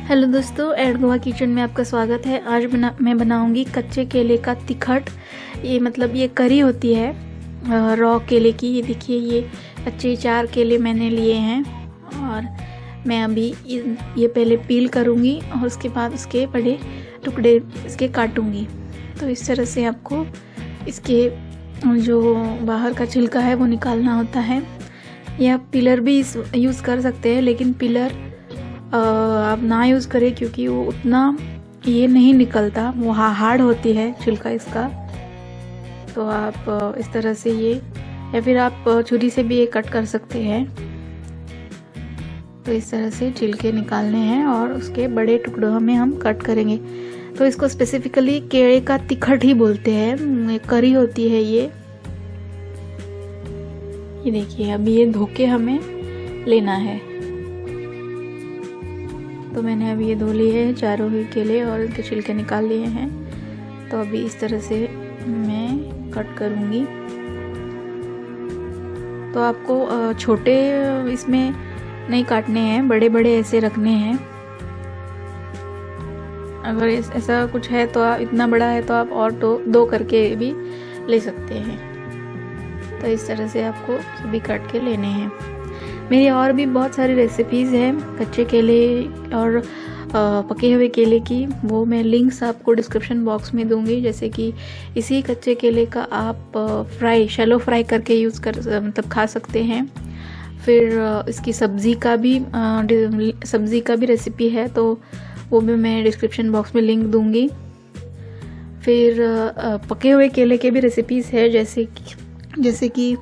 Hello दोस्तों, add Goa kitchen में आपका स्वागत है। आज मैं बनाऊंगी कच्चे केले का तिखट। ये करी होती है रॉ केले की। ये देखिए, ये कच्चे 4 केले मैंने लिए हैं और मैं अभी ये पहले पील करूंगी और उसके बाद उसके बड़े टुकड़े इसके काटूंगी। तो इस तरह से आपको इसके जो बाहर का छिलका है वो निकालना होता है। या आप पिलर भी यूज़ कर सकते हैं, लेकिन पिलर आप ना यूज़ करें क्योंकि वो उतना ये नहीं निकलता, वो हार्ड होती है छिलका इसका। तो आप इस तरह से ये, या फिर आप छुरी से भी ये कट कर सकते हैं। तो इस तरह से छिलके निकालने हैं और उसके बड़े टुकड़ों में हम कट करेंगे। तो इसको स्पेसिफिकली केले का तिखट ही बोलते हैं, करी होती है ये देखिए। अभी ये धो के हमें लेना है। तो मैंने अभी ये धो लिए हैं चारों ही केले और इनके छिलके निकाल लिए हैं। तो अभी इस तरह से मैं कट करूँगी। तो आपको छोटे इसमें नहीं काटने हैं, बड़े बड़े ऐसे रखने हैं। अगर ऐसा कुछ है तो इतना बड़ा है तो आप और दो करके भी ले सकते हैं। तो इस तरह से आपको सभी काट के लेने हैं। मेरी और भी बहुत सारी रेसिपीज़ हैं कच्चे केले और पके हुए केले की, वो मैं लिंक्स आपको डिस्क्रिप्शन बॉक्स में दूंगी। जैसे कि इसी कच्चे केले का आप शैलो फ्राई करके यूज़ कर खा सकते हैं। फिर इसकी सब्ज़ी का भी रेसिपी है, तो वो भी मैं डिस्क्रिप्शन बॉक्स में लिंक दूंगी। फिर पके हुए केले के भी रेसिपीज़ है, जैसे कि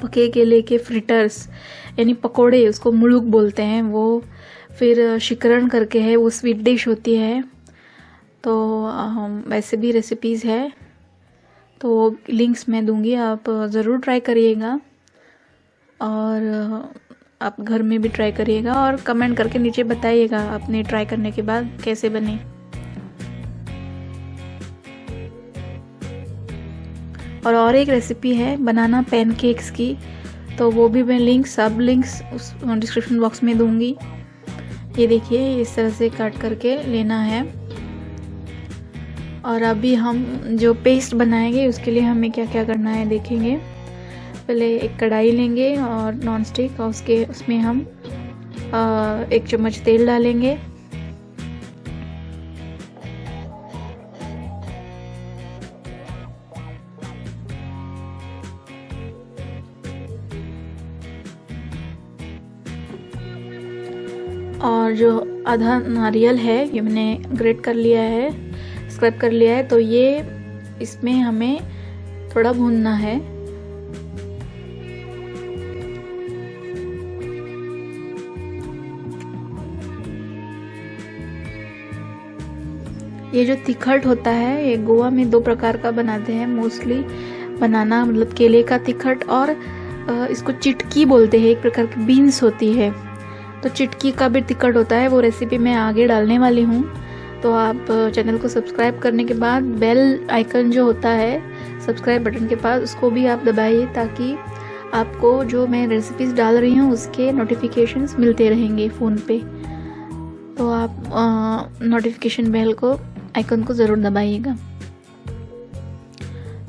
पके केले के फ्रिटर्स यानी पकोड़े, उसको मुलुक बोलते हैं वो। फिर शिकरण करके है, वो स्वीट डिश होती है। तो वैसे भी रेसिपीज़ है, तो लिंक्स मैं दूंगी, आप ज़रूर ट्राई करिएगा और आप घर में भी ट्राई करिएगा और कमेंट करके नीचे बताइएगा आपने ट्राई करने के बाद कैसे बने। और एक रेसिपी है बनाना पैनकेक्स की, तो वो भी मैं सब लिंक्स उस डिस्क्रिप्शन बॉक्स में दूंगी। ये देखिए, इस तरह से काट करके लेना है। और अभी हम जो पेस्ट बनाएंगे उसके लिए हमें क्या क्या करना है देखेंगे। पहले एक कढ़ाई लेंगे और नॉन स्टिक, और उसमें हम 1 चम्मच तेल डालेंगे। और जो आधा नारियल है ये मैंने ग्रेट कर लिया है, स्क्रैप कर लिया है, तो ये इसमें हमें थोड़ा भूनना है। ये जो तिखट होता है ये गोवा में 2 प्रकार का बनाते हैं मोस्टली। बनाना मतलब केले का तिखट, और इसको चिटकी बोलते हैं, एक प्रकार की बीन्स होती है। तो चिटकी का भी तिखट होता है, वो रेसिपी मैं आगे डालने वाली हूँ। तो आप चैनल को सब्सक्राइब करने के बाद बेल आइकन जो होता है सब्सक्राइब बटन के पास, उसको भी आप दबाइए, ताकि आपको जो मैं रेसिपीज़ डाल रही हूँ उसके नोटिफिकेशंस मिलते रहेंगे फ़ोन पे। तो आप नोटिफिकेशन बेल को आइकन को ज़रूर दबाइएगा।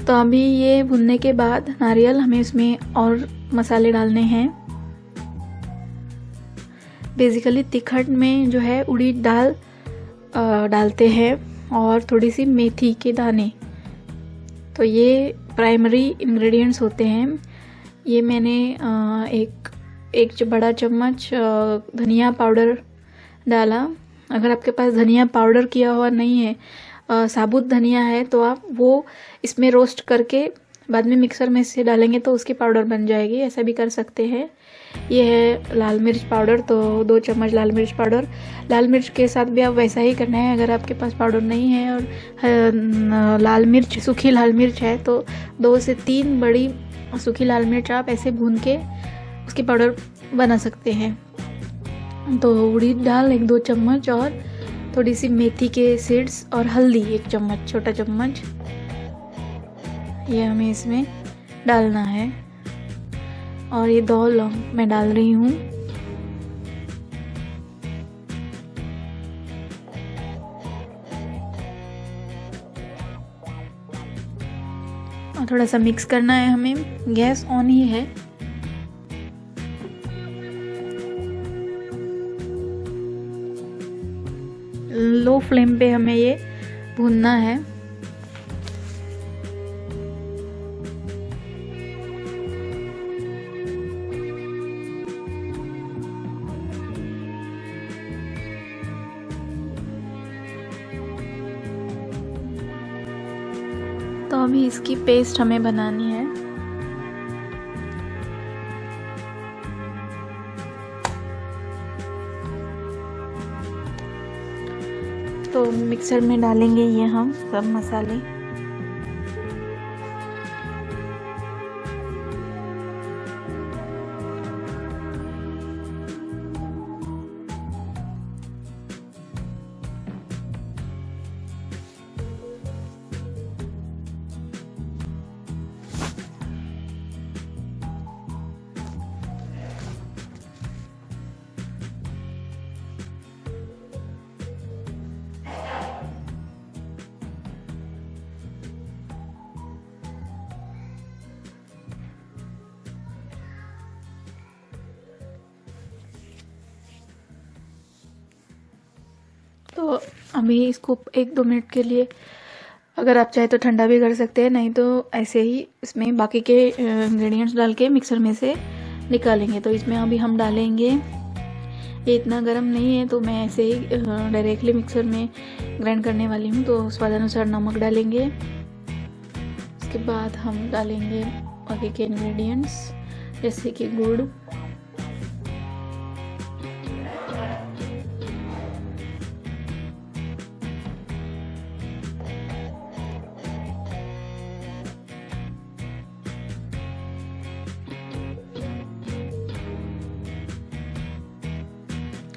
तो अभी ये भुनने के बाद नारियल, हमें इसमें और मसाले डालने हैं। बेसिकली तिखट में जो है उड़द दाल डालते हैं और थोड़ी सी मेथी के दाने। तो ये प्राइमरी इंग्रेडिएंट्स होते हैं। ये मैंने एक बड़ा चम्मच धनिया पाउडर डाला। अगर आपके पास धनिया पाउडर किया हुआ नहीं है, साबुत धनिया है, तो आप वो इसमें रोस्ट करके बाद में मिक्सर में से डालेंगे तो उसकी पाउडर बन जाएगी, ऐसा भी कर सकते हैं। ये है लाल मिर्च पाउडर, तो 2 चम्मच लाल मिर्च पाउडर। लाल मिर्च के साथ भी आप वैसा ही करना है। अगर आपके पास पाउडर नहीं है और सूखी लाल मिर्च है, तो 2 से 3 बड़ी सूखी लाल मिर्च आप ऐसे भून के उसकी पाउडर बना सकते हैं। तो उड़द दाल 1-2 चम्मच और थोड़ी सी मेथी के सीड्स और हल्दी 1 चम्मच, छोटा चम्मच, ये हमें इसमें डालना है। और ये 2 लौंग मैं डाल रही हूँ। थोड़ा सा मिक्स करना है हमें। गैस ऑन ही है। लो फ्लेम पे हमें ये भूनना है। तो अभी इसकी पेस्ट हमें बनानी है। तो मिक्सर में डालेंगे ये हम सब मसाले। तो अभी इसको 1-2 मिनट के लिए, अगर आप चाहे तो ठंडा भी कर सकते हैं, नहीं तो ऐसे ही इसमें बाकी के इंग्रेडिएंट्स डाल के मिक्सर में से निकालेंगे। तो इसमें अभी हम डालेंगे, ये इतना गर्म नहीं है तो मैं ऐसे ही डायरेक्टली मिक्सर में ग्राइंड करने वाली हूँ। तो स्वादानुसार नमक डालेंगे। उसके बाद हम डालेंगे बाकी के इंग्रेडिएंट्स जैसे कि गुड़,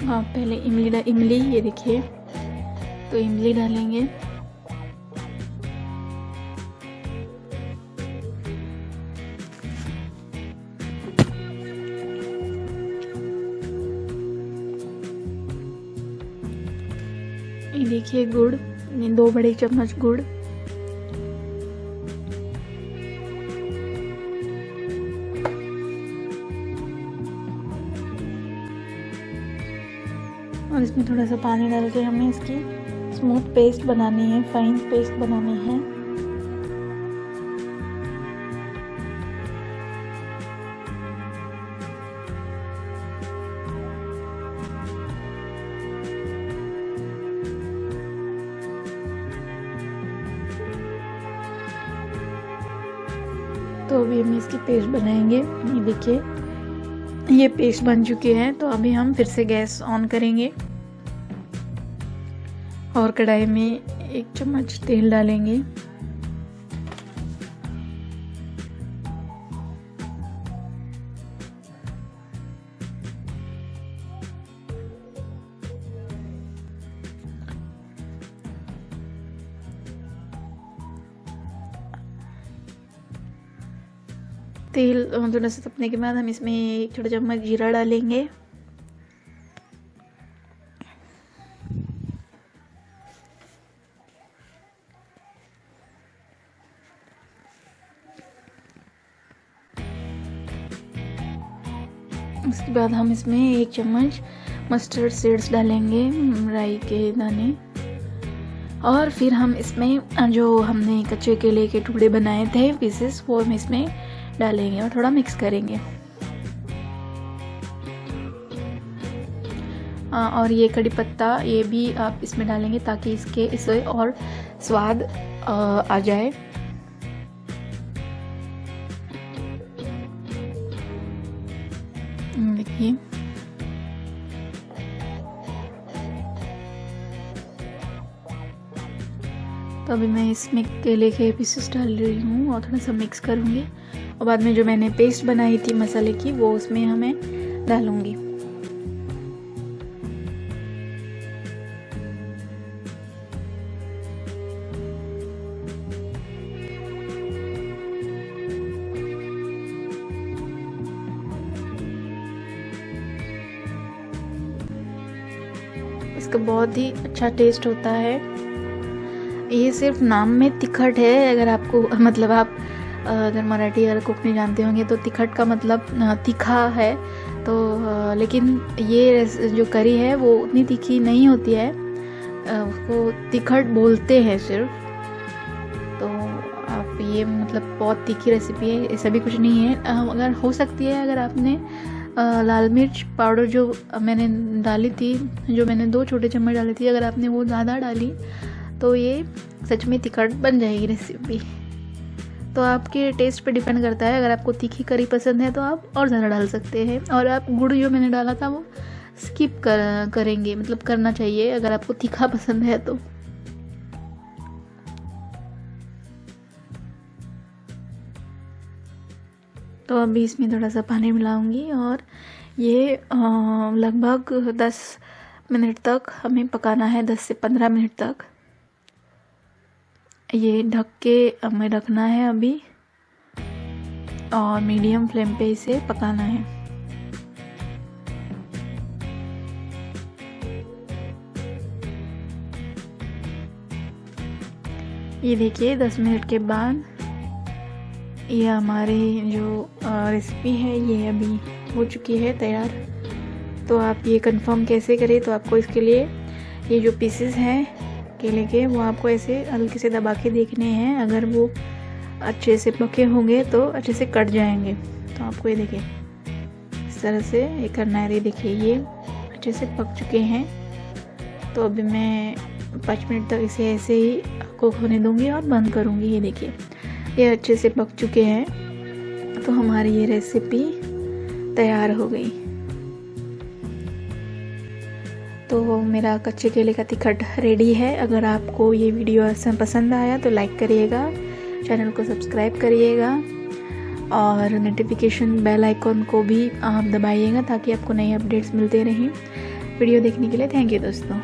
हाँ पहले इमली ये देखिए, तो इमली डालेंगे। ये देखिए गुड़, 2 बड़े चम्मच गुड़। और इसमें थोड़ा सा पानी डाल के हमें इसकी स्मूथ पेस्ट बनानी है, फाइन पेस्ट बनानी है। तो अभी हम इसकी पेस्ट बनाएंगे। ये देखिए ये पेस्ट बन चुकी है। तो अभी हम फिर से गैस ऑन करेंगे और कढ़ाई में 1 चम्मच तेल डालेंगे। तेल थोड़ा सा तपने के बाद हम इसमें 1 छोटा चम्मच जीरा डालेंगे। उसके बाद हम इसमें 1 चम्मच मस्टर्ड सीड्स डालेंगे, राई के दाने। और फिर हम इसमें जो हमने कच्चे केले के टुकड़े बनाए थे पीसेस, वो हम इसमें डालेंगे और थोड़ा मिक्स करेंगे। और ये कड़ी पत्ता ये भी आप इसमें डालेंगे ताकि इससे और स्वाद आ जाए। देखिए तो अभी मैं इसमें केले के पीसेस डाल रही हूँ और थोड़ा सा मिक्स करूँगी। और बाद में जो मैंने पेस्ट बनाई थी मसाले की वो उसमें हमें डालूँगी। इसका बहुत ही अच्छा टेस्ट होता है। ये सिर्फ नाम में तिखट है। अगर आपको मतलब आप अगर मराठी अगर कुक नहीं जानते होंगे तो तिखट का मतलब तीखा है। तो लेकिन ये जो करी है वो उतनी तीखी नहीं होती है, उसको तिखट बोलते हैं सिर्फ। तो आप ये मतलब बहुत तीखी रेसिपी है, ऐसा भी कुछ नहीं है। अगर हो सकती है अगर आपने लाल मिर्च पाउडर जो मैंने डाली थी, जो मैंने 2 छोटे चम्मच डाली थी, अगर आपने वो ज़्यादा डाली तो ये सच में तिखट बन जाएगी रेसिपी। तो आपके टेस्ट पे डिपेंड करता है, अगर आपको तीखी करी पसंद है तो आप और ज़्यादा डाल सकते हैं। और आप गुड़ जो मैंने डाला था वो स्किप करेंगे, मतलब करना चाहिए अगर आपको तीखा पसंद है तो। तो अभी इसमें थोड़ा सा पानी मिलाऊंगी और ये लगभग 10 मिनट तक हमें पकाना है, 10 से 15 मिनट तक ये ढक के हमें रखना है अभी, और मीडियम फ्लेम पे इसे पकाना है। ये देखिए 10 मिनट के बाद ये हमारी जो रेसिपी है ये अभी हो चुकी है तैयार। तो आप ये कंफर्म कैसे करें, तो आपको इसके लिए ये जो पीसेस हैं केले के वो आपको ऐसे हल्के से दबा के देखने हैं। अगर वो अच्छे से पके होंगे तो अच्छे से कट जाएंगे। तो आपको ये देखिए इस तरह से ये करना है। ये देखिए ये अच्छे से पक चुके हैं। तो अभी मैं 5 मिनट तक इसे ऐसे ही कुक होने दूंगी और बंद करूंगी। ये देखिए ये अच्छे से पक चुके हैं। तो हमारी ये रेसिपी तैयार हो गई। तो मेरा कच्चे केले का तिखट रेडी है। अगर आपको ये वीडियो पसंद आया तो लाइक करिएगा, चैनल को सब्सक्राइब करिएगा और नोटिफिकेशन बेल आइकॉन को भी आप दबाइएगा ताकि आपको नए अपडेट्स मिलते रहें। वीडियो देखने के लिए थैंक यू दोस्तों।